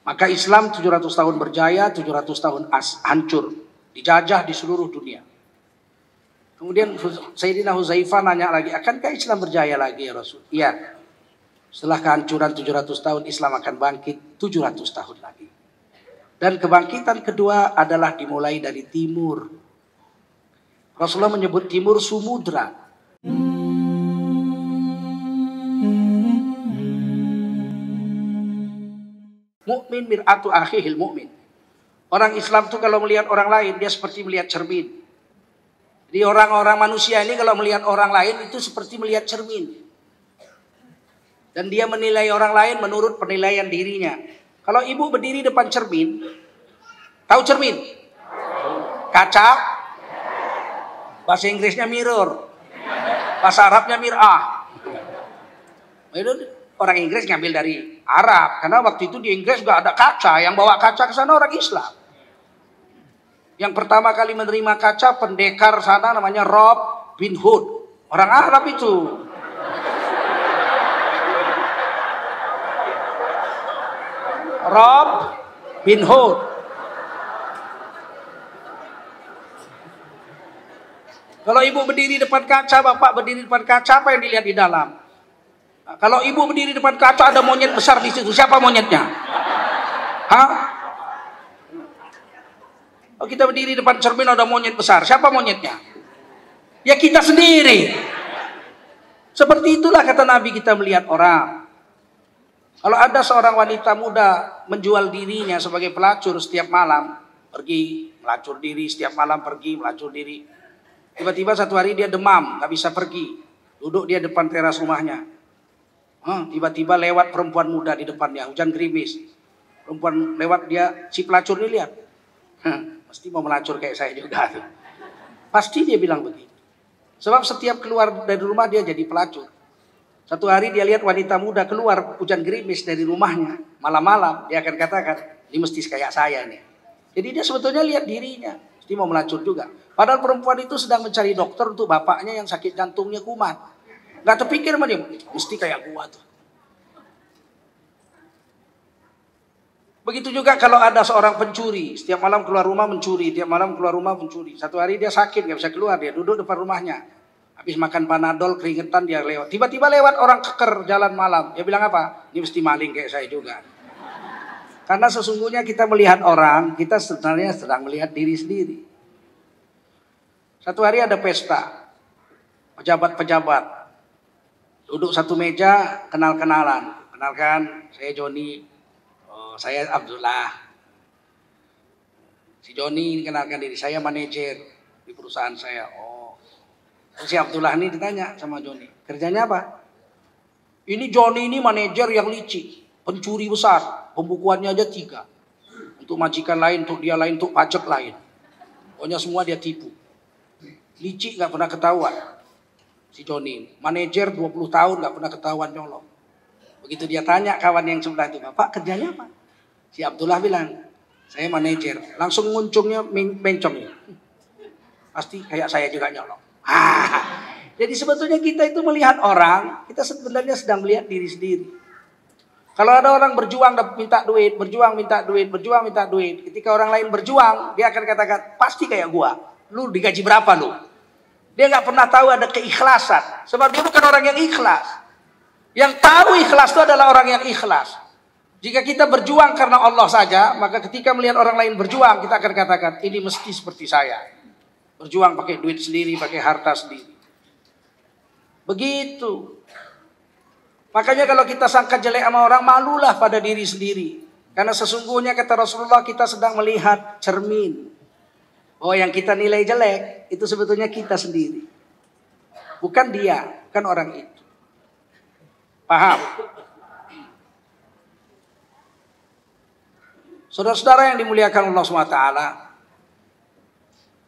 Maka Islam 700 tahun berjaya, 700 tahun hancur, dijajah di seluruh dunia. Kemudian Sayyidina Huzaifah nanya lagi, akankah Islam berjaya lagi ya Rasul? Iya. Setelah kehancuran 700 tahun, Islam akan bangkit 700 tahun lagi. Dan kebangkitan kedua adalah dimulai dari timur. Rasulullah menyebut timur Samudra. Mukmin mir'atu akhihil mukmin. Orang Islam itu kalau melihat orang lain, dia seperti melihat cermin. Jadi orang-orang manusia ini kalau melihat orang lain itu seperti melihat cermin. Dan dia menilai orang lain menurut penilaian dirinya. Kalau ibu berdiri depan cermin, tahu cermin? Kaca. Bahasa Inggrisnya mirror. Bahasa Arabnya mir'ah. Itu orang Inggris ngambil dari Arab. Karena waktu itu di Inggris gak ada kaca. Yang bawa kaca ke sana orang Islam. Yang pertama kali menerima kaca pendekar sana namanya Robin Hood. Orang Arab itu. Robin Hood. Kalau ibu berdiri depan kaca, bapak berdiri depan kaca, apa yang dilihat di dalam? Nah, kalau ibu berdiri depan kaca ada monyet besar di situ, siapa monyetnya? Hah? Oh, kita berdiri depan cermin ada monyet besar. Siapa monyetnya? Ya kita sendiri. Seperti itulah kata Nabi kita melihat orang. Kalau ada seorang wanita muda menjual dirinya sebagai pelacur setiap malam, pergi melacur diri, setiap malam pergi melacur diri. Tiba-tiba satu hari dia demam, gak bisa pergi. Duduk dia depan teras rumahnya. Tiba-tiba lewat perempuan muda di depannya, hujan gerimis. Perempuan lewat, dia si pelacur ini lihat. Pasti mau melacur kayak saya juga. Pasti dia bilang begitu. Sebab setiap keluar dari rumah dia jadi pelacur. Satu hari dia lihat wanita muda keluar hujan gerimis dari rumahnya. Malam-malam dia akan katakan, ini mesti kayak saya nih. Jadi dia sebetulnya lihat dirinya. Mesti mau melacur juga. Padahal perempuan itu sedang mencari dokter untuk bapaknya yang sakit jantungnya kumat. Gak terpikir sama dia, mesti kayak gua tuh. Begitu juga kalau ada seorang pencuri, setiap malam keluar rumah mencuri, tiap malam keluar rumah mencuri. Satu hari dia sakit, gak bisa keluar, dia duduk depan rumahnya. Habis makan panadol, keringetan dia lewat. Tiba-tiba lewat orang keker jalan malam. Dia bilang apa? Ini mesti maling kayak saya juga. Karena sesungguhnya kita melihat orang, kita sebenarnya sedang melihat diri sendiri. Satu hari ada pesta, pejabat-pejabat. Duduk satu meja, kenal-kenalan. Kenalkan, saya Joni. Saya Abdullah. Si Joni ini kenalkan diri, saya manajer di perusahaan saya. Oh, si Abdullah ini ditanya sama Joni, kerjanya apa? Ini Joni ini manajer yang licik, pencuri besar, pembukuannya aja 3. Untuk majikan lain, untuk dia lain, untuk pajak lain. Pokoknya semua dia tipu. Licik gak pernah ketahuan. Si Joni, manajer 20 tahun gak pernah ketahuan nyolong. Begitu dia tanya kawan yang sebelah itu, Bapak kerjanya apa? Si Abdullah bilang, saya manajer. Langsung nguncungnya mencong. Pasti kayak saya juga nyolong. Jadi sebetulnya kita itu melihat orang, kita sebenarnya sedang melihat diri sendiri. Kalau ada orang berjuang minta duit, berjuang minta duit, berjuang minta duit. Ketika orang lain berjuang, dia akan katakan, pasti kayak gua. Lu digaji berapa lu? Dia gak pernah tahu ada keikhlasan. Sebab dia bukan orang yang ikhlas. Yang tahu ikhlas itu adalah orang yang ikhlas. Jika kita berjuang karena Allah saja, maka ketika melihat orang lain berjuang, kita akan katakan, ini mesti seperti saya. Berjuang pakai duit sendiri, pakai harta sendiri. Begitu. Makanya kalau kita sangka jelek sama orang, malulah pada diri sendiri. Karena sesungguhnya kata Rasulullah, kita sedang melihat cermin. Oh, yang kita nilai jelek, itu sebetulnya kita sendiri. Bukan dia, bukan orang itu. Paham? Saudara-saudara yang dimuliakan Allah SWT,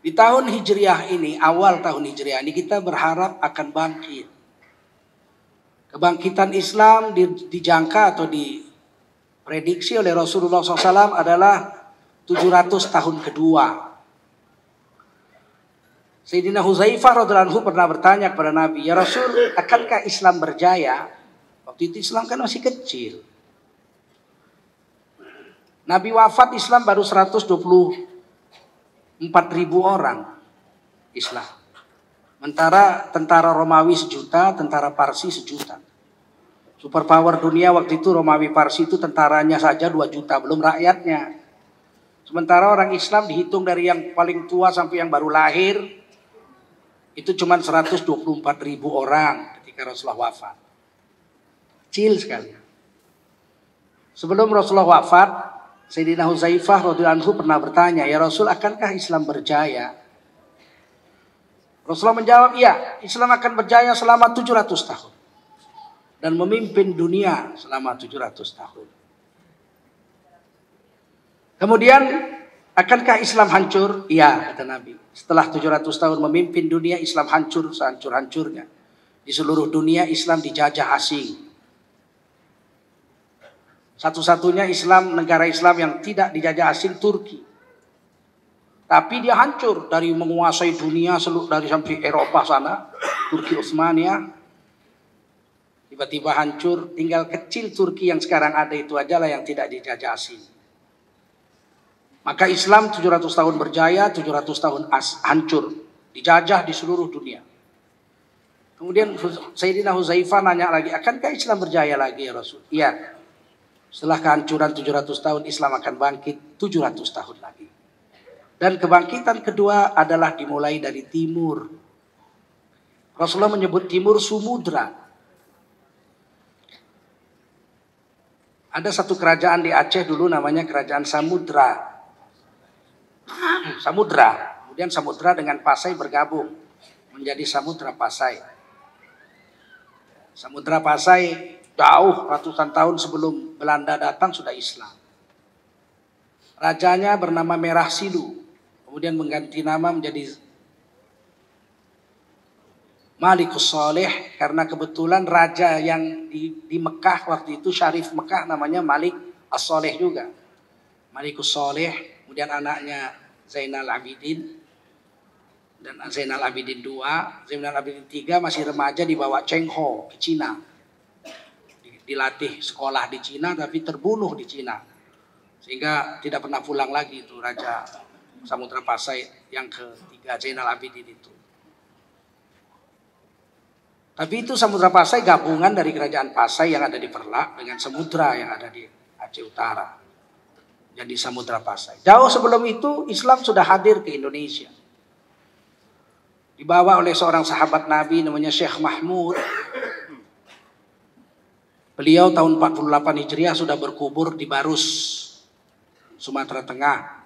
di tahun Hijriah ini, awal tahun Hijriah ini, kita berharap akan bangkit. Kebangkitan Islam dijangka atau diprediksi oleh Rasulullah SAW adalah 700 tahun kedua. Sayyidina Huzaifah radhiyallahu anhu pernah bertanya kepada Nabi, ya Rasul, akankah Islam berjaya? Waktu itu Islam kan masih kecil. Nabi wafat Islam baru 124.000 orang Islam. Sementara tentara Romawi 1 juta, tentara Parsi 1 juta. Superpower dunia waktu itu Romawi Parsi itu tentaranya saja 2 juta, belum rakyatnya. Sementara orang Islam dihitung dari yang paling tua sampai yang baru lahir, itu cuma 124.000 orang ketika Rasulullah wafat. Kecil sekali. Sebelum Rasulullah wafat, Sayyidina Huzaifah radhiyallahu anhu pernah bertanya, "Ya Rasul, akankah Islam berjaya?" Rasulullah menjawab, "Iya, Islam akan berjaya selama 700 tahun. Dan memimpin dunia selama 700 tahun. Kemudian, akankah Islam hancur?" Iya, kata Nabi. Setelah 700 tahun memimpin dunia, Islam hancur sehancur-hancurnya. Di seluruh dunia Islam dijajah asing. Satu-satunya Islam, negara Islam yang tidak dijajah asing, Turki. Tapi dia hancur dari menguasai dunia dari sampai Eropa sana, Turki Utsmaniyah. Tiba-tiba hancur, tinggal kecil Turki yang sekarang ada itu aja lah yang tidak dijajah asing. Maka Islam 700 tahun berjaya, 700 tahun hancur, dijajah di seluruh dunia. Kemudian Sayyidina Huzaifah nanya lagi, "Akankah Islam berjaya lagi ya Rasul?" Iya. Setelah kehancuran 700 tahun, Islam akan bangkit 700 tahun lagi. Dan kebangkitan kedua adalah dimulai dari timur. Rasulullah menyebut timur Samudra. Ada satu kerajaan di Aceh dulu namanya Kerajaan Samudra. Samudra. Kemudian Samudra dengan Pasai bergabung menjadi Samudra Pasai. Samudra Pasai jauh ratusan tahun sebelum Belanda datang sudah Islam. Rajanya bernama Merah Silu. Kemudian mengganti nama menjadi Malikus Saleh. Karena kebetulan raja yang di Mekah waktu itu, Syarif Mekah, namanya Malik As-Saleh juga. Malikus Saleh. Kemudian anaknya Zainal Abidin. Dan Zainal Abidin II. Zainal Abidin III masih remaja dibawa Cheng Ho ke Cina. Dilatih sekolah di Cina tapi terbunuh di Cina. Sehingga tidak pernah pulang lagi itu Raja Samudra Pasai yang ketiga, Zainal Abidin itu. Tapi itu Samudra Pasai gabungan dari Kerajaan Pasai yang ada di Perlak dengan Samudra yang ada di Aceh Utara. Jadi Samudra Pasai. Jauh sebelum itu Islam sudah hadir ke Indonesia. Dibawa oleh seorang sahabat Nabi namanya Syekh Mahmud. Beliau tahun 48 Hijriah sudah berkubur di Barus, Sumatera Tengah.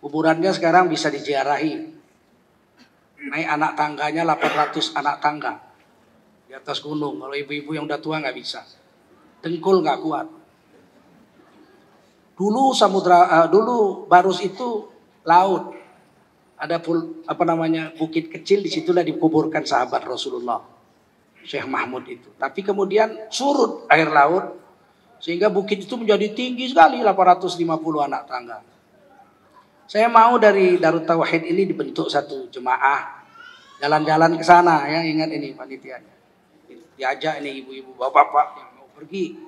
Kuburannya sekarang bisa diziarahi. Naik anak tangganya 800 anak tangga di atas gunung. Kalau ibu-ibu yang udah tua nggak bisa, dengkul nggak kuat. Dulu Barus itu laut, ada bukit kecil, disitulah dikuburkan sahabat Rasulullah. Syekh Mahmud itu. Tapi kemudian surut air laut sehingga bukit itu menjadi tinggi sekali, 850 anak tangga. Saya mau dari Darut Tauhid ini dibentuk satu jemaah jalan-jalan ke sana ya, ingat ini panitianya. Diajak ini ibu-ibu, bapak-bapak yang mau pergi.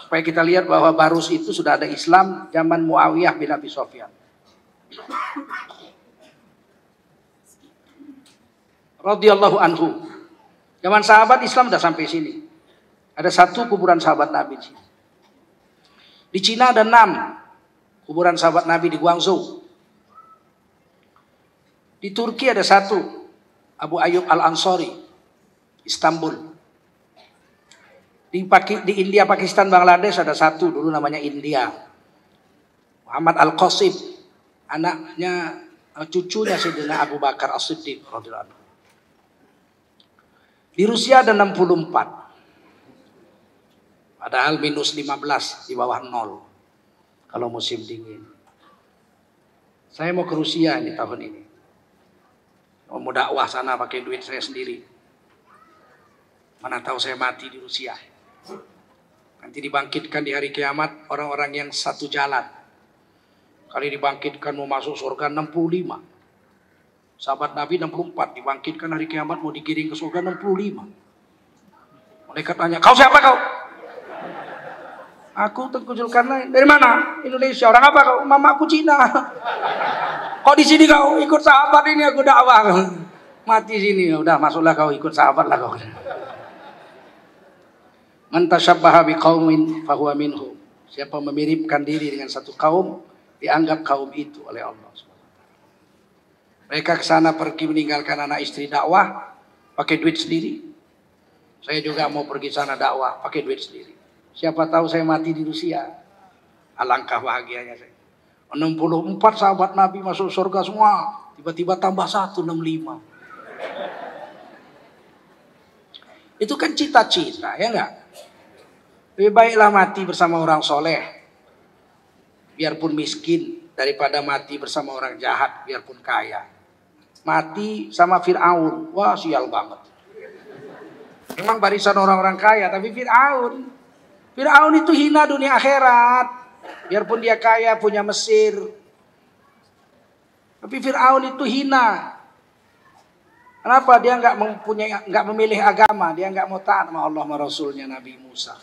Supaya kita lihat bahwa Barus itu sudah ada Islam zaman Muawiyah bin Abi Sufyan. Radhiyallahu anhu. Zaman sahabat Islam sudah sampai sini. Ada satu kuburan sahabat Nabi di sini. Di Cina ada 6 kuburan sahabat Nabi di Guangzhou. Di Turki ada 1, Abu Ayyub Al-Ansari, Istanbul. Di India, Pakistan, Bangladesh ada 1 dulu namanya India. Muhammad Al-Qasim, anaknya cucunya Sayyidina Abu Bakar As-Siddiq radhiyallahu anhu. Di Rusia ada 64. Padahal minus 15 di bawah 0. Kalau musim dingin. Saya mau ke Rusia ini tahun ini. Mau dakwah sana pakai duit saya sendiri. Mana tahu saya mati di Rusia. Nanti dibangkitkan di hari kiamat orang-orang yang satu jalan. Kali dibangkitkan mau masuk surga 65. Sahabat Nabi 64, dibangkitkan hari kiamat mau digiring ke surga 65. Malaikat tanya, "Kau siapa kau?" Aku Tengku Zulkarnain. Dari mana? Indonesia. Orang apa kau? Mamaku Cina. Kok di sini kau ikut sahabat ini aku dakwah. Mati sini. Udah masuklah kau ikut sahabat lah kau. Man tasyabbaha biqaumin fahuwa minhum. Siapa memiripkan diri dengan satu kaum, dianggap kaum itu oleh Allah. Mereka ke sana pergi meninggalkan anak istri dakwah, pakai duit sendiri. Saya juga mau pergi sana dakwah, pakai duit sendiri. Siapa tahu saya mati di Rusia. Alangkah bahagianya saya. 64 sahabat Nabi masuk surga semua. Tiba-tiba tambah 1, 65. Itu kan cita-cita, ya enggak? Lebih baiklah mati bersama orang soleh, biarpun miskin, daripada mati bersama orang jahat, biarpun kaya. Mati sama Fir'aun, wah sial banget. Memang barisan orang-orang kaya, tapi Fir'aun itu hina dunia akhirat. Biarpun dia kaya, punya Mesir, tapi Fir'aun itu hina. Kenapa? Dia nggak memilih agama, dia nggak mau taat sama Allah sama Rasulnya Nabi Musa.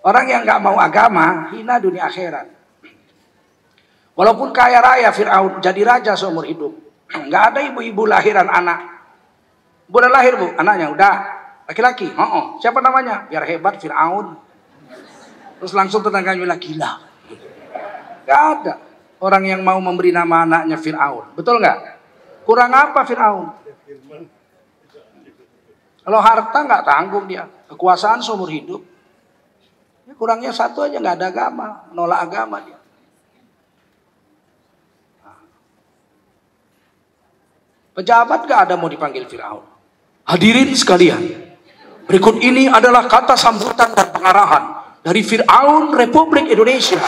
Orang yang nggak mau agama, hina dunia akhirat. Walaupun kaya raya Fir'aun, jadi raja seumur hidup. Nggak ada ibu-ibu lahiran anak. Udah lahir bu, anaknya udah laki-laki. Siapa namanya? Biar hebat Fir'aun. Terus langsung tetangganya bilang gila. Nggak ada orang yang mau memberi nama anaknya Fir'aun. Betul nggak? Kurang apa Fir'aun? Kalau harta nggak tanggung dia, kekuasaan seumur hidup. Kurangnya satu aja, nggak ada agama, menolak agama dia. Pejabat nggak ada mau dipanggil Fir'aun. Hadirin sekalian, berikut ini adalah kata sambutan dan pengarahan dari Fir'aun Republik Indonesia.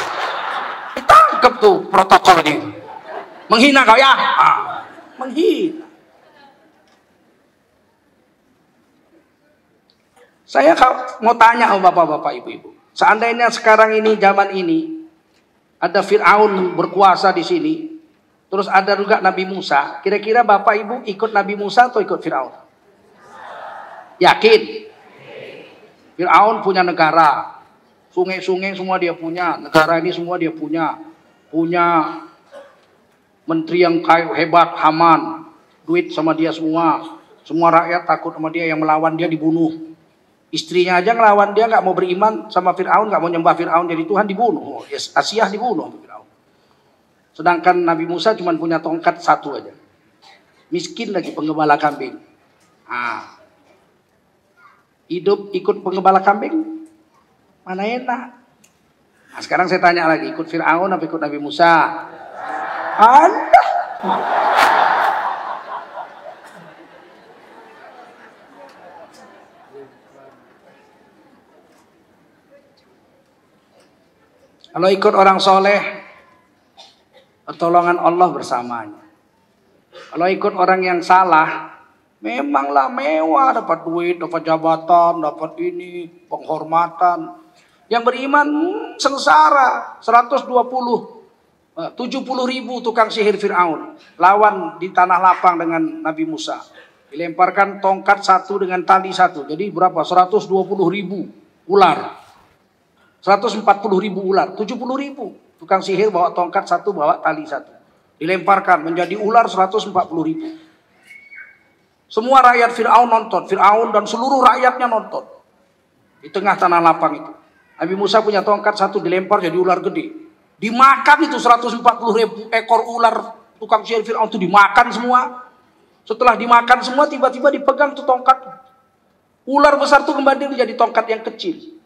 Ditangkap tuh protokolnya. Menghina kau ya? Menghina. Saya mau tanya sama bapak-bapak, ibu-ibu. Seandainya sekarang ini, zaman ini, ada Fir'aun berkuasa di sini, terus ada juga Nabi Musa, kira-kira bapak ibu ikut Nabi Musa atau ikut Fir'aun? Yakin? Fir'aun punya negara, sungai-sungai semua dia punya, negara ini semua dia punya menteri yang kaya hebat, Haman, duit sama dia semua rakyat takut sama dia, yang melawan dia dibunuh. Istrinya aja ngelawan dia, nggak mau beriman sama Fir'aun, nggak mau nyembah Fir'aun jadi Tuhan, dibunuh. Asyah dibunuh Fir'aun. Sedangkan Nabi Musa cuma punya tongkat satu aja. Miskin lagi, penggembala kambing. Hidup ikut penggembala kambing, mana enak? Nah, sekarang saya tanya lagi, ikut Fir'aun atau ikut Nabi Musa? Anda. Kalau ikut orang soleh, pertolongan Allah bersamanya. Kalau ikut orang yang salah, memanglah mewah, dapat duit, dapat jabatan, dapat ini, penghormatan. Yang beriman sengsara, 70 ribu tukang sihir Fir'aun. Lawan di tanah lapang dengan Nabi Musa. Dilemparkan tongkat satu dengan tali satu. Jadi berapa? 120 ribu ular. 140 ribu ular, 70 ribu tukang sihir bawa tongkat satu, bawa tali satu, dilemparkan menjadi ular 140 ribu. Semua rakyat Fir'aun nonton, Fir'aun dan seluruh rakyatnya nonton di tengah tanah lapang itu. Nabi Musa punya tongkat satu, dilempar jadi ular gede, dimakan itu 140 ribu ekor ular tukang sihir Fir'aun itu, dimakan semua. Setelah dimakan semua, tiba-tiba dipegang tuh tongkat, ular besar itu kembali menjadi tongkat yang kecil.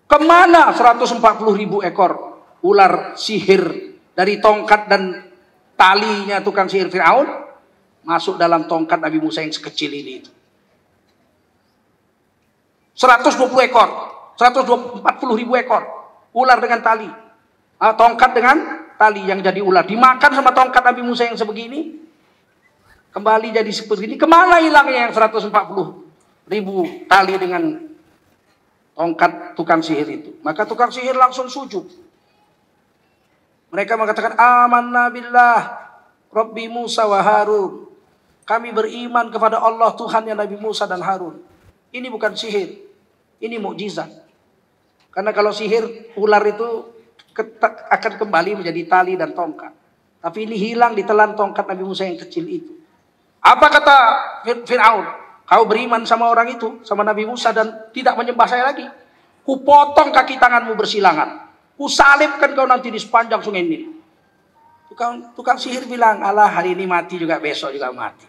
Kemana 140 ribu ekor ular sihir dari tongkat dan talinya tukang sihir Fir'aun? Masuk dalam tongkat Nabi Musa yang sekecil ini. 120 ekor, 140 ribu ekor ular dengan tali. Tongkat dengan tali yang jadi ular. Dimakan sama tongkat Nabi Musa yang sebegini. Kembali jadi seperti ini. Kemana hilangnya yang 140 ribu tali dengan tongkat tukang sihir itu? Maka tukang sihir langsung sujud. Mereka mengatakan, amanna billah Rabbi Musa wa Harun. Kami beriman kepada Allah Tuhannya Nabi Musa dan Harun. Ini bukan sihir, ini mukjizat. Karena kalau sihir ular itu akan kembali menjadi tali dan tongkat. Tapi ini hilang ditelan tongkat Nabi Musa yang kecil itu. Apa kata Fir'aun? Kau beriman sama orang itu, sama Nabi Musa dan tidak menyembah saya lagi. Kupotong kaki tanganmu bersilangan. Kusalibkan kau nanti di sepanjang sungai Nil. Tukang sihir bilang, alah hari ini mati juga besok juga mati.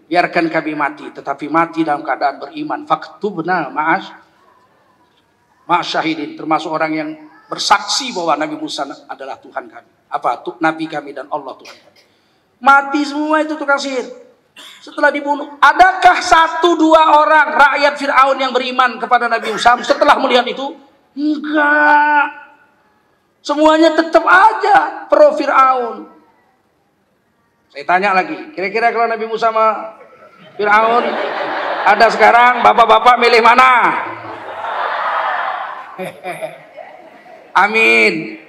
Biarkan kami mati, tetapi mati dalam keadaan beriman. Faktubna ma'asyahidin, termasuk orang yang bersaksi bahwa Nabi Musa adalah Tuhan kami. Nabi kami dan Allah Tuhan kami. Mati semua itu tukang sihir. Setelah dibunuh, adakah 1-2 orang rakyat Fir'aun yang beriman kepada Nabi Musa setelah melihat itu? Enggak. Semuanya tetap aja pro Fir'aun. Saya tanya lagi, kira-kira kalau Nabi Musa sama Fir'aun ada sekarang, bapak-bapak milih mana? Amin.